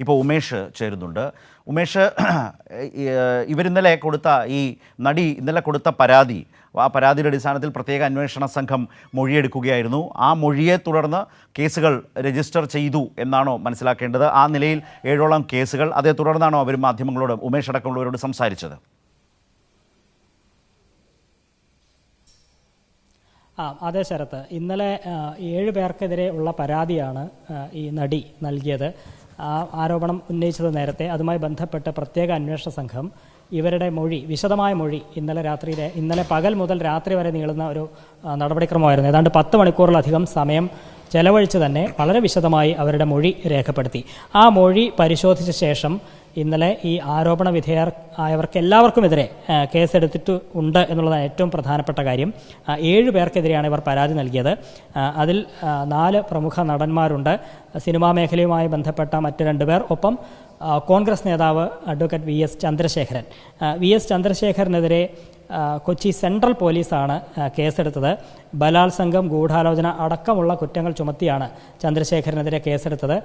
ഇപ്പോൾ ഉമേഷ് ചേരുന്നുണ്ട്. ഉമേഷ്, ഇവരിന്നലെ കൊടുത്ത ഈ നടി ഇന്നലെ കൊടുത്ത പരാതി, ആ പരാതിയുടെ അടിസ്ഥാനത്തിൽ പ്രത്യേക അന്വേഷണ സംഘം മൊഴിയെടുക്കുകയായിരുന്നു. ആ മൊഴിയെ തുടർന്ന് കേസുകൾ രജിസ്റ്റർ ചെയ്തു എന്നാണോ മനസ്സിലാക്കേണ്ടത്? ആ നിലയിൽ 7ഓളം കേസുകൾ, അതേ തുടർന്നാണോ അവർ മാധ്യമങ്ങളോട്, ഉമേഷ് അടക്കമുള്ളവരോട് സംസാരിച്ചത്? അതെ ശരത്ത്, ഇന്നലെ 7 പേർക്കെതിരെ ഉള്ള പരാതിയാണ് ഈ നടി നൽകിയത്. ആരോപണം ഉന്നയിച്ചത് നേരത്തെ. അതുമായി ബന്ധപ്പെട്ട് പ്രത്യേക അന്വേഷണ സംഘം ഇവരുടെ മൊഴി, വിശദമായ മൊഴി ഇന്നലെ പകൽ മുതൽ രാത്രി വരെ നീളുന്ന ഒരു നടപടിക്രമമായിരുന്നു. ഏതാണ്ട് 10 മണിക്കൂറിലധികം സമയം ചെലവഴിച്ച് തന്നെ വളരെ വിശദമായി അവരുടെ മൊഴി രേഖപ്പെടുത്തി. ആ മൊഴി പരിശോധിച്ച ശേഷം ഇന്നലെ ഈ ആരോപണ വിധേയർക്ക് എല്ലാവർക്കുമെതിരെ കേസെടുത്തിട്ടുണ്ട് എന്നുള്ളതാണ് ഏറ്റവും പ്രധാനപ്പെട്ട കാര്യം. 7 പേർക്കെതിരെയാണ് ഇവർ പരാതി നൽകിയത്. അതിൽ 4 പ്രമുഖ നടന്മാരുണ്ട്, സിനിമാ മേഖലയുമായി ബന്ധപ്പെട്ട മറ്റ് 2 പേർ, ഒപ്പം കോൺഗ്രസ് നേതാവ് അഡ്വക്കേറ്റ് വി എസ് ചന്ദ്രശേഖരനെതിരെ കൊച്ചി സെൻട്രൽ പോലീസാണ് കേസെടുത്തത്. ബലാത്സംഗം, ഗൂഢാലോചന അടക്കമുള്ള കുറ്റങ്ങൾ ചുമത്തിയാണ് ചന്ദ്രശേഖരനെതിരെ കേസെടുത്തത്.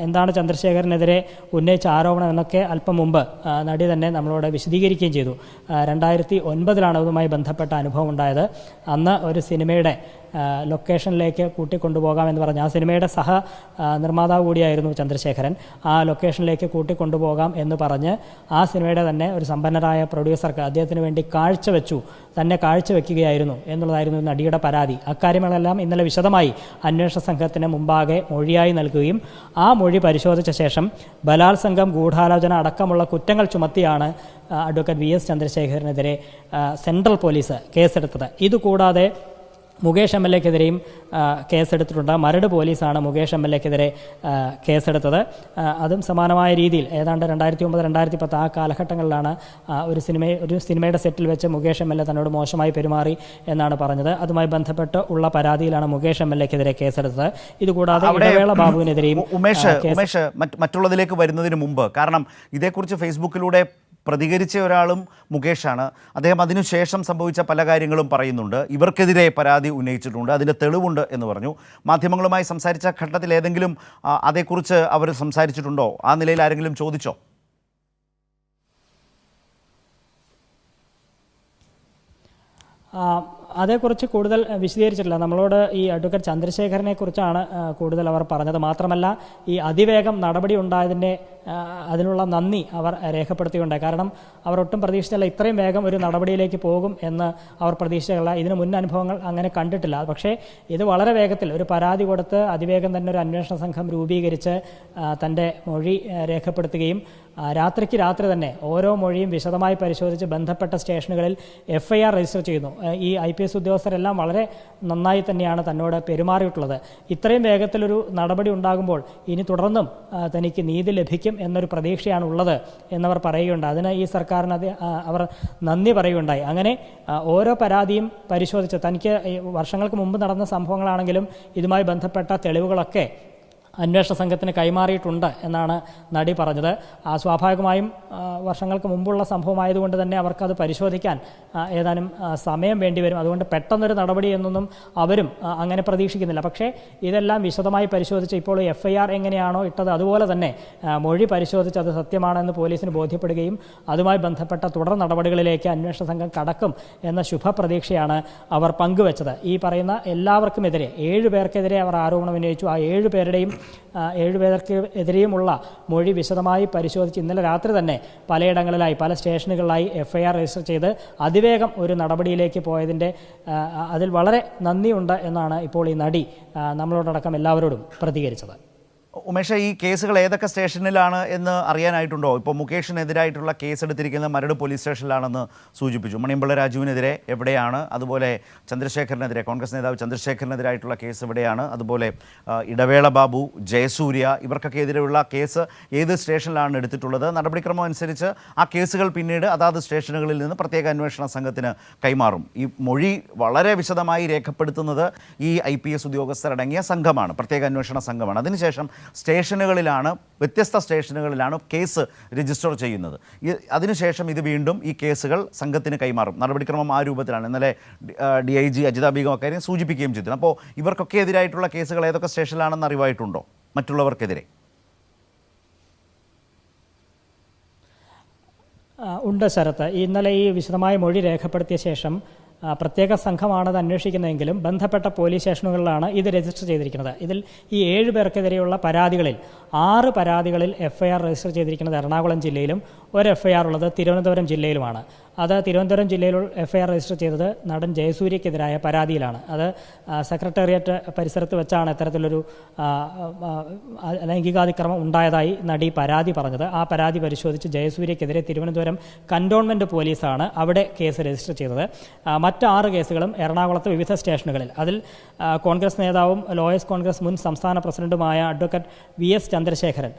എന്താണ് ചന്ദ്രശേഖരനെതിരെ ഉന്നയിച്ച ആരോപണം എന്നൊക്കെ അല്പം മുമ്പ് നടി തന്നെ നമ്മളോട് വിശദീകരിക്കുകയും ചെയ്തു. 2009 അതുമായി ബന്ധപ്പെട്ട അനുഭവം ഉണ്ടായത്. അന്ന് ഒരു സിനിമയുടെ ലൊക്കേഷനിലേക്ക് കൂട്ടിക്കൊണ്ടുപോകാമെന്ന് പറഞ്ഞ്, ആ സിനിമയുടെ നിർമ്മാതാവ് കൂടിയായിരുന്നു ചന്ദ്രശേഖരൻ, ആ ലൊക്കേഷനിലേക്ക് കൂട്ടിക്കൊണ്ടുപോകാം എന്ന് പറഞ്ഞ് ആ സിനിമയുടെ തന്നെ ഒരു സമ്പന്നരായ പ്രൊഡ്യൂസർക്ക് അദ്ദേഹത്തിന് വേണ്ടി കാഴ്ചവെക്കുകയായിരുന്നു എന്നുള്ളതായിരുന്നു നടിയുടെ പരാതി. അക്കാര്യങ്ങളെല്ലാം ഇന്നലെ വിശദമായി അന്വേഷണ സംഘത്തിന് മുമ്പാകെ മൊഴിയായി നൽകുകയും ആ മൊഴി പരിശോധിച്ച ശേഷം ബലാത്സംഗം, ഗൂഢാലോചന അടക്കമുള്ള കുറ്റങ്ങൾ ചുമത്തിയാണ് അഡ്വക്കേറ്റ് വി എസ് ചന്ദ്രശേഖരനെതിരെ സെൻട്രൽ പോലീസ് കേസെടുത്തത്. ഇതുകൂടാതെ മുകേഷ് MLA-ക്കെതിരെയും കേസെടുത്തിട്ടുണ്ട്. മരട് പോലീസാണ് മുകേഷ് MLA-ക്കെതിരെ കേസെടുത്തത്. അതും സമാനമായ രീതിയിൽ ഏതാണ്ട് 2009-2010 ആ കാലഘട്ടങ്ങളിലാണ് ഒരു സിനിമയുടെ സെറ്റിൽ വെച്ച് മുകേഷ് MLA തന്നോട് മോശമായി പെരുമാറി എന്നാണ് പറഞ്ഞത്. അതുമായി ബന്ധപ്പെട്ട് ഉള്ള പരാതിയിലാണ് മുകേഷ് MLA-ക്കെതിരെ കേസെടുത്തത്. ഇതുകൂടാതെ ഇടവേള ബാബുവിനെതിരെയും. ഉമേഷ്, മറ്റുള്ളതിലേക്ക് വരുന്നതിന് മുമ്പ്, കാരണം ഇതേക്കുറിച്ച് ഫേസ്ബുക്കിലൂടെ പ്രതികരിച്ച ഒരാളും മുകേഷാണ്. അദ്ദേഹം അതിനുശേഷം സംഭവിച്ച പല കാര്യങ്ങളും പറയുന്നുണ്ട്. ഇവർക്കെതിരെ പരാതി ഉന്നയിച്ചിട്ടുണ്ട്, അതിൻ്റെ തെളിവുണ്ട് എന്ന് പറഞ്ഞു. മാധ്യമങ്ങളുമായി സംസാരിച്ച ഘട്ടത്തിൽ ഏതെങ്കിലും അതേക്കുറിച്ച് അവർ സംസാരിച്ചിട്ടുണ്ടോ? ആ നിലയിൽ ആരെങ്കിലും ചോദിച്ചോ? അതേക്കുറിച്ച് കൂടുതൽ വിശദീകരിച്ചിട്ടില്ല. നമ്മളോട് ഈ അഡ്വക്കേറ്റ് ചന്ദ്രശേഖരനെ കുറിച്ചാണ് കൂടുതൽ അവർ പറഞ്ഞത്. മാത്രമല്ല, ഈ അതിവേഗം നടപടി ഉണ്ടായതിൻ്റെ അതിനുള്ള നന്ദി അവർ രേഖപ്പെടുത്തിയുണ്ടായി. കാരണം അവർ ഒട്ടും പ്രതീക്ഷിച്ചല്ല ഇത്രയും വേഗം ഒരു നടപടിയിലേക്ക് പോകും എന്ന് അവർ പ്രതീക്ഷിച്ചില്ല. ഇതിന് മുൻ അനുഭവങ്ങൾ അങ്ങനെ കണ്ടിട്ടില്ല. പക്ഷേ ഇത് വളരെ വേഗത്തിൽ ഒരു പരാതി കൊടുത്ത് അതിവേഗം തന്നെ ഒരു അന്വേഷണ സംഘം രൂപീകരിച്ച് തൻ്റെ മൊഴി രേഖപ്പെടുത്തുകയും രാത്രിക്ക് രാത്രി തന്നെ ഓരോ മൊഴിയും വിശദമായി പരിശോധിച്ച് ബന്ധപ്പെട്ട സ്റ്റേഷനുകളിൽ FIR രജിസ്റ്റർ ചെയ്യുന്നു. ഈ IPS ഉദ്യോഗസ്ഥരെല്ലാം വളരെ നന്നായി തന്നെയാണ് തന്നോട് പെരുമാറിയിട്ടുള്ളത്. ഇത്രയും വേഗത്തിലൊരു നടപടി ഉണ്ടാകുമ്പോൾ ഇനി തുടർന്നും തനിക്ക് നീതി ലഭിക്കും എന്നൊരു പ്രതീക്ഷയാണ് ഉള്ളത് എന്നവർ പറയുകയുണ്ടായി. അതിന് ഈ സർക്കാരിന് അവർ നന്ദി പറയുകയുണ്ടായി. അങ്ങനെ ഓരോ പരാതിയും പരിശോധിച്ച് തനിക്ക് വർഷങ്ങൾക്ക് മുമ്പ് നടന്ന സംഭവങ്ങളാണെങ്കിലും ഇതുമായി ബന്ധപ്പെട്ട തെളിവുകളൊക്കെ അന്വേഷണ സംഘത്തിന് കൈമാറിയിട്ടുണ്ട് എന്നാണ് നടി പറഞ്ഞത്. സ്വാഭാവികമായും വർഷങ്ങൾക്ക് മുമ്പുള്ള സംഭവമായതുകൊണ്ട് തന്നെ അവർക്കത് പരിശോധിക്കാൻ ഏതാനും സമയം വേണ്ടിവരും. അതുകൊണ്ട് പെട്ടെന്നൊരു നടപടി എന്നൊന്നും അവരും അങ്ങനെ പ്രതീക്ഷിക്കുന്നില്ല. പക്ഷേ ഇതെല്ലാം വിശദമായി പരിശോധിച്ച് ഇപ്പോൾ FIR എങ്ങനെയാണോ ഇട്ടത് അതുപോലെ തന്നെ മൊഴി പരിശോധിച്ച് അത് സത്യമാണെന്ന് പോലീസിന് ബോധ്യപ്പെടുകയും അതുമായി ബന്ധപ്പെട്ട തുടർ നടപടികളിലേക്ക് അന്വേഷണ സംഘം കടക്കും എന്ന ശുഭപ്രതീക്ഷയാണ് അവർ പങ്കുവച്ചത്. ഈ പറയുന്ന എല്ലാവർക്കുമെതിരെ 7 പേർക്കെതിരെ അവർ ആരോപണം ഉന്നയിച്ചു. ആ 7 പേരുടെയും 7 പേർക്കെതിരെയുമുള്ള മൊഴി വിശദമായി പരിശോധിച്ച് ഇന്നലെ രാത്രി തന്നെ പലയിടങ്ങളിലായി പല സ്റ്റേഷനുകളിലായി FIR രജിസ്റ്റർ ചെയ്ത് അതിവേഗം ഒരു നടപടിയിലേക്ക് പോയതിൻ്റെ അതിൽ വളരെ നന്ദിയുണ്ട് എന്നാണ് ഇപ്പോൾ ഈ നടി നമ്മളോടടക്കം എല്ലാവരോടും പ്രതികരിച്ചത്. ഉമേഷ്, ഈ കേസുകൾ ഏതൊക്കെ സ്റ്റേഷനിലാണ് എന്ന് അറിയാനായിട്ടുണ്ടോ? ഇപ്പോൾ മുകേഷിനെതിരായിട്ടുള്ള കേസെടുത്തിരിക്കുന്നത് മരട് പോലീസ് സ്റ്റേഷനിലാണെന്ന് സൂചിപ്പിച്ചു. മണിയമ്പിള്ള രാജുവിനെതിരെ എവിടെയാണ്? അതുപോലെ ചന്ദ്രശേഖരനെതിരെ, കോൺഗ്രസ് നേതാവ് ചന്ദ്രശേഖരനെതിരായിട്ടുള്ള കേസ് എവിടെയാണ്? അതുപോലെ ഇടവേള ബാബു, ജയസൂര്യ, ഇവർക്കൊക്കെ എതിരെയുള്ള കേസ് ഏത് സ്റ്റേഷനിലാണ് എടുത്തിട്ടുള്ളത്? നടപടിക്രമം അനുസരിച്ച് ആ കേസുകൾ പിന്നീട് അതാത് സ്റ്റേഷനുകളിൽ നിന്ന് പ്രത്യേക അന്വേഷണ സംഘത്തിന് കൈമാറും. ഈ മൊഴി വളരെ വിശദമായി രേഖപ്പെടുത്തുന്നത് ഈ IPS ഉദ്യോഗസ്ഥരടങ്ങിയ സംഘമാണ്, പ്രത്യേക അന്വേഷണ സംഘമാണ്. അതിനുശേഷം വ്യത്യസ്ത സ്റ്റേഷനുകളിലാണ് കേസ് രജിസ്റ്റർ ചെയ്യുന്നത്. അതിനുശേഷം ഇത് വീണ്ടും ഈ കേസുകൾ സംഘത്തിന് കൈമാറും. നടപടിക്രമം ആ രൂപത്തിലാണ്. ഇന്നലെ DIG അജിത ബീഗം അക്കാര്യം സൂചിപ്പിക്കുകയും ചെയ്തു. അപ്പോൾ ഇവർക്കൊക്കെ എതിരായിട്ടുള്ള കേസുകൾ ഏതൊക്കെ സ്റ്റേഷനിലാണെന്ന് അറിവായിട്ടുണ്ടോ മറ്റുള്ളവർക്കെതിരെ? ഉണ്ട് ശരത്ത്. ഇന്നലെ ഈ വിശദമായ മൊഴി രേഖപ്പെടുത്തിയ ശേഷം പ്രത്യേക സംഘമാണത് അന്വേഷിക്കുന്നതെങ്കിലും ബന്ധപ്പെട്ട പോലീസ് സ്റ്റേഷനുകളിലാണ് ഇത് രജിസ്റ്റർ ചെയ്തിരിക്കുന്നത്. ഇതിൽ ഈ 7 പേർക്കെതിരെയുള്ള പരാതികളിൽ 6 പരാതികളിൽ FIR രജിസ്റ്റർ ചെയ്തിരിക്കുന്നത് എറണാകുളം ജില്ലയിലും ഒരു FIR ഉള്ളത് തിരുവനന്തപുരം ജില്ലയിലുമാണ്. അത് തിരുവനന്തപുരം ജില്ലയിൽ FIR രജിസ്റ്റർ ചെയ്തത് നടൻ ജയസൂര്യക്കെതിരായ പരാതിയിലാണ്. അത് സെക്രട്ടേറിയറ്റ് പരിസരത്ത് വെച്ചാണ് ഇത്തരത്തിലൊരു ലൈംഗികാതിക്രമം ഉണ്ടായതായി നടി പരാതി പറഞ്ഞത്. ആ പരാതി പരിശോധിച്ച് ജയസൂര്യക്കെതിരെ തിരുവനന്തപുരം കന്റോൺമെൻറ്റ് പോലീസാണ് അവിടെ കേസ് രജിസ്റ്റർ ചെയ്തത്. മറ്റ് 6 കേസുകളും എറണാകുളത്ത് വിവിധ സ്റ്റേഷനുകളിൽ. അതിൽ കോൺഗ്രസ് നേതാവും ലോയേഴ്സ് കോൺഗ്രസ് മുൻ സംസ്ഥാന പ്രസിഡന്റുമായ അഡ്വക്കേറ്റ് VS ചന്ദ്രശേഖരൻ,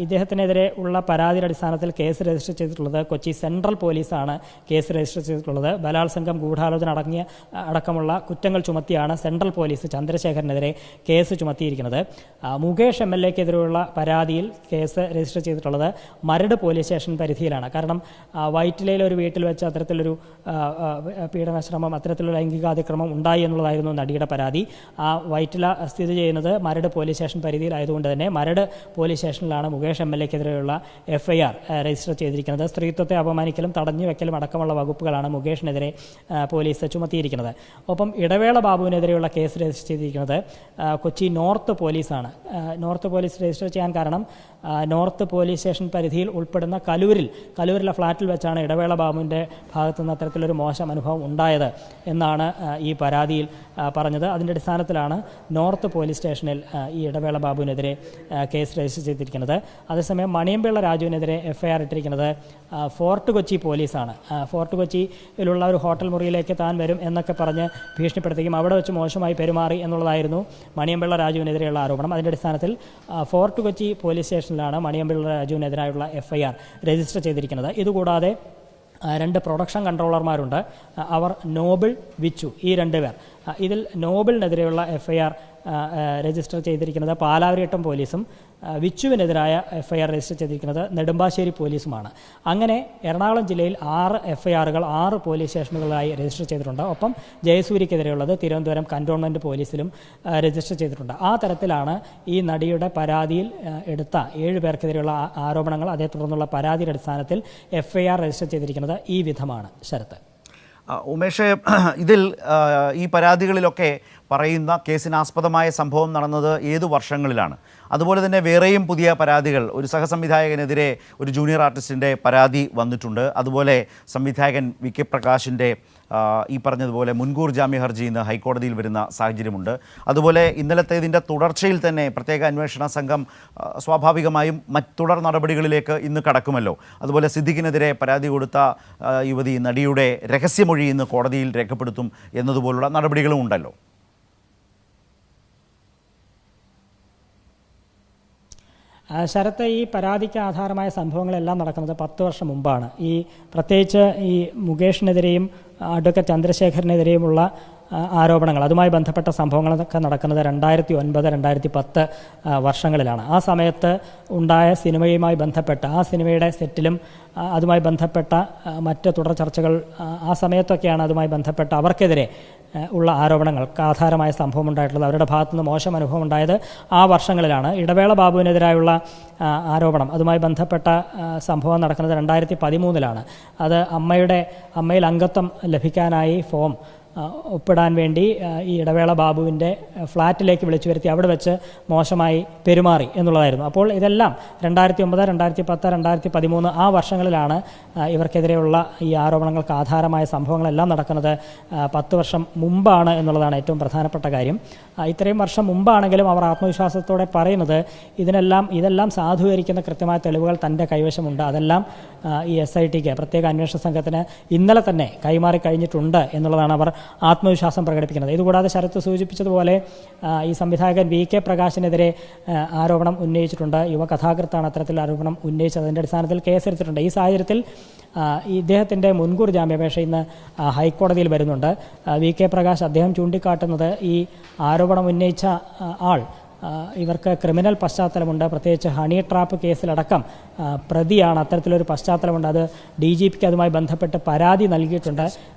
ഇദ്ദേഹത്തിനെതിരെ ഉള്ള പരാതിയുടെ അടിസ്ഥാനത്തിൽ കേസ് രജിസ്റ്റർ ചെയ്തിട്ടുള്ളത് കൊച്ചി സെൻട്രൽ പോലീസാണ് കേസ് രജിസ്റ്റർ ചെയ്തിട്ടുള്ളത്. ബലാത്സംഗം, ഗൂഢാലോചന അടക്കമുള്ള കുറ്റങ്ങൾ ചുമത്തിയാണ് സെൻട്രൽ പോലീസ് ചന്ദ്രശേഖരനെതിരെ കേസ് ചുമത്തിയിരിക്കുന്നത്. മുകേഷ് MLAക്കെതിരെയുള്ള പരാതിയിൽ കേസ് രജിസ്റ്റർ ചെയ്തിട്ടുള്ളത് മരട് പോലീസ് സ്റ്റേഷൻ പരിധിയിലാണ്. കാരണം വൈറ്റിലയിലെ ഒരു വീട്ടിൽ വെച്ച് അത്തരത്തിലൊരു പീഡനശ്രമം, അത്തരത്തിലുള്ള ലൈംഗികാതിക്രമം ഉണ്ടായി എന്നുള്ളതായിരുന്നു നടിയുടെ പരാതി. ആ വൈറ്റില സ്ഥിതി ചെയ്യുന്നത് മരട് പോലീസ് സ്റ്റേഷൻ പരിധിയിലായതുകൊണ്ട് തന്നെ മരട് പോലീസ് സ്റ്റേഷനിലാണ് മുകേഷ് MLAക്കെതിരെയുള്ള FIR രജിസ്റ്റർ ചെയ്തിരിക്കുന്നത്. സ്ത്രീത്വത്തെ അപമാനിക്കലും തടഞ്ഞു വെക്കലും അടക്കമുള്ള വകുപ്പുകളാണ് മുകേഷിനെതിരെ പോലീസ് ചുമത്തിയിരിക്കുന്നത്. ഒപ്പം ഇടവേള ബാബുവിനെതിരെയുള്ള കേസ് രജിസ്റ്റർ ചെയ്തിരിക്കുന്നത് കൊച്ചി നോർത്ത് പോലീസാണ്. നോർത്ത് പോലീസ് രജിസ്റ്റർ ചെയ്യാൻ കാരണം നോർത്ത് പോലീസ് സ്റ്റേഷൻ പരിധിയിൽ ഉൾപ്പെടുന്ന കലൂരിലെ ഫ്ലാറ്റിൽ വെച്ചാണ് ഇടവേള ബാബുവിൻ്റെ ഭാഗത്തുനിന്ന് അത്തരത്തിലൊരു മോശം അനുഭവം ഉണ്ടായത് എന്നാണ് ഈ പരാതിയിൽ പറഞ്ഞത്. അതിൻ്റെ അടിസ്ഥാനത്തിലാണ് നോർത്ത് പോലീസ് സ്റ്റേഷനിൽ ഈ ഇടവേള ബാബുവിനെതിരെ കേസ് രജിസ്റ്റർ ചെയ്തിരിക്കുന്നത്. അതേസമയം മണിയമ്പിള്ള രാജുവിനെതിരെ FIR ഇട്ടിരിക്കുന്നത് ഫോർട്ട് കൊച്ചി പോലീസാണ്. ഫോർട്ട് കൊച്ചിയിലുള്ള ഒരു ഹോട്ടൽ മുറിയിലേക്ക് താൻ വരും എന്നൊക്കെ പറഞ്ഞ് ഭീഷണിപ്പെടുത്തുകയും അവിടെ വെച്ച് മോശമായി പെരുമാറി എന്നുള്ളതായിരുന്നു മണിയമ്പിള്ള രാജുവിനെതിരെയുള്ള ആരോപണം. അതിൻ്റെ അടിസ്ഥാനത്തിൽ ഫോർട്ട് കൊച്ചി പോലീസ് സ്റ്റേഷനിലാണ് മണിയമ്പിള്ള രാജുവിനെതിരായുള്ള FIR രജിസ്റ്റർ ചെയ്തിരിക്കുന്നത്. ഇതുകൂടാതെ 2 പ്രൊഡക്ഷൻ കൺട്രോളർമാരുണ്ട്. അവർ നോബിൾ, വിച്ചു, ഈ 2 പേർ. ഇതിൽ നോബിളിനെതിരെയുള്ള FIR രജിസ്റ്റർ ചെയ്തിരിക്കുന്നത് പാലാരിവട്ടം പോലീസും വിച്ചുവിനെതിരായ FIR രജിസ്റ്റർ ചെയ്തിരിക്കുന്നത് നെടുമ്പാശ്ശേരി പോലീസുമാണ്. അങ്ങനെ എറണാകുളം ജില്ലയിൽ 6 FIRകൾ 6 പോലീസ് സ്റ്റേഷനുകളിലായി രജിസ്റ്റർ ചെയ്തിട്ടുണ്ട്. ഒപ്പം ജയസൂര്യക്കെതിരെയുള്ളത് തിരുവനന്തപുരം കന്റോൺമെൻറ്റ് പോലീസിലും രജിസ്റ്റർ ചെയ്തിട്ടുണ്ട്. ആ തരത്തിലാണ് ഈ നടിയുടെ പരാതിയിൽ എടുത്ത 7 പേർക്കെതിരെയുള്ള ആരോപണങ്ങൾ, അതേ തുടർന്നുള്ള പരാതിയുടെ അടിസ്ഥാനത്തിൽ FIR രജിസ്റ്റർ ചെയ്തിരിക്കുന്നത് ഈ വിധമാണ്. ശരത്ത്. ഉമേഷ്, ഇതിൽ ഈ പരാതികളിലൊക്കെ പറയുന്ന കേസിനാസ്പദമായ സംഭവം നടന്നത് ഏതു വർഷങ്ങളിലാണ്? അതുപോലെ തന്നെ വേറെയും പുതിയ പരാതികൾ, ഒരു സഹസംവിധായകനെതിരെ ഒരു ജൂനിയർ ആർട്ടിസ്റ്റിൻ്റെ പരാതി വന്നിട്ടുണ്ട്. അതുപോലെ സംവിധായകൻ VK പ്രകാശിൻ്റെ ഈ പറഞ്ഞതുപോലെ മുൻകൂർ ജാമ്യ ഹർജി ഇന്ന് ഹൈക്കോടതിയിൽ വരുന്ന സാഹചര്യമുണ്ട്. അതുപോലെ ഇന്നലത്തേതിൻ്റെ തുടർച്ചയിൽ തന്നെ പ്രത്യേക അന്വേഷണ സംഘം സ്വാഭാവികമായും തുടർ നടപടികളിലേക്ക് ഇന്ന് കടക്കുമല്ലോ. അതുപോലെ സിദ്ദിഖിനെതിരെ പരാതി കൊടുത്ത യുവതി നടിയുടെ രഹസ്യമൊഴി ഇന്ന് കോടതിയിൽ രേഖപ്പെടുത്തും എന്നതുപോലുള്ള നടപടികളും ഉണ്ടല്ലോ. ശരത്ത്, ഈ പരാതിക്ക് ആധാരമായ സംഭവങ്ങളെല്ലാം നടക്കുന്നത് 10 വർഷം മുമ്പാണ്. പ്രത്യേകിച്ച് ഈ മുകേഷിനെതിരെയും അഡ്വക്കേറ്റ് ചന്ദ്രശേഖരനെതിരെയുമുള്ള ആരോപണങ്ങൾ, അതുമായി ബന്ധപ്പെട്ട സംഭവങ്ങളൊക്കെ നടക്കുന്നത് 2009-2010 വർഷങ്ങളിലാണ്. ആ സമയത്ത് ഉണ്ടായ സിനിമയുമായി ബന്ധപ്പെട്ട, ആ സിനിമയുടെ സെറ്റിലും അതുമായി ബന്ധപ്പെട്ട മറ്റ് തുടർ ചർച്ചകൾ, ആ സമയത്തൊക്കെയാണ് അതുമായി ബന്ധപ്പെട്ട അവർക്കെതിരെ ഉള്ള ആരോപണങ്ങൾക്ക് ആധാരമായ സംഭവം ഉണ്ടായിട്ടുള്ളത്. അവരുടെ ഭാഗത്തുനിന്ന് മോശം അനുഭവം ഉണ്ടായത് ആ വർഷങ്ങളിലാണ്. ഇടവേള ബാബുവിനെതിരായുള്ള ആരോപണം, അതുമായി ബന്ധപ്പെട്ട സംഭവം നടക്കുന്നത് 2013-ലാണ്. അത് അമ്മയിൽ അംഗത്വം ലഭിക്കാനായി ഫോം ഒപ്പിടാൻ വേണ്ടി ഈ ഇടവേള ബാബുവിൻ്റെ ഫ്ലാറ്റിലേക്ക് വിളിച്ചു വരുത്തി അവിടെ വെച്ച് മോശമായി പെരുമാറി എന്നുള്ളതായിരുന്നു. അപ്പോൾ ഇതെല്ലാം 2009, 2010, 2013 ആ വർഷങ്ങളിലാണ് ഇവർക്കെതിരെയുള്ള ഈ ആരോപണങ്ങൾക്ക് ആധാരമായ സംഭവങ്ങളെല്ലാം നടക്കുന്നത്. 10 വർഷം മുമ്പാണ് എന്നുള്ളതാണ് ഏറ്റവും പ്രധാനപ്പെട്ട കാര്യം. ഇത്രയും വർഷം മുമ്പാണെങ്കിലും അവർ ആത്മവിശ്വാസത്തോടെ പറയുന്നത് ഇതെല്ലാം സാധൂകരിക്കുന്ന കൃത്യമായ തെളിവുകൾ തൻ്റെ കൈവശമുണ്ട്. അതെല്ലാം ഈ SITക്ക്, പ്രത്യേക അന്വേഷണ സംഘത്തിന് ഇന്നലെ തന്നെ കൈമാറി കഴിഞ്ഞിട്ടുണ്ട് എന്നുള്ളതാണ് അവർ ആത്മവിശ്വാസം പ്രകടിപ്പിക്കുന്നത്. ഇതുകൂടാതെ ശരത്ത് സൂചിപ്പിച്ചതുപോലെ ഈ സംവിധായകൻ VK പ്രകാശിനെതിരെ ആരോപണം ഉന്നയിച്ചിട്ടുണ്ട്. യുവകഥാകൃത്താണ് അത്തരത്തിൽ ആരോപണം ഉന്നയിച്ചത്. അതിൻ്റെ അടിസ്ഥാനത്തിൽ കേസെടുത്തിട്ടുണ്ട്. ഈ സാഹചര്യത്തിൽ ഇദ്ദേഹത്തിൻ്റെ മുൻകൂർ ജാമ്യാപേക്ഷ ഇന്ന് ഹൈക്കോടതിയിൽ വരുന്നുണ്ട്. VK പ്രകാശ് അദ്ദേഹം ചൂണ്ടിക്കാട്ടുന്നത് ഈ ആരോപണം ഉന്നയിച്ച ആൾ ഇവർക്ക് ക്രിമിനൽ പശ്ചാത്തലമുണ്ട്, പ്രത്യേകിച്ച് ഹണി ട്രാപ്പ് കേസിലടക്കം പ്രതിയാണ്, അത്തരത്തിലൊരു പശ്ചാത്തലമുണ്ട്. അത് DGPക്ക് അതുമായി ബന്ധപ്പെട്ട് പരാതി നൽകിയിട്ടുണ്ട്.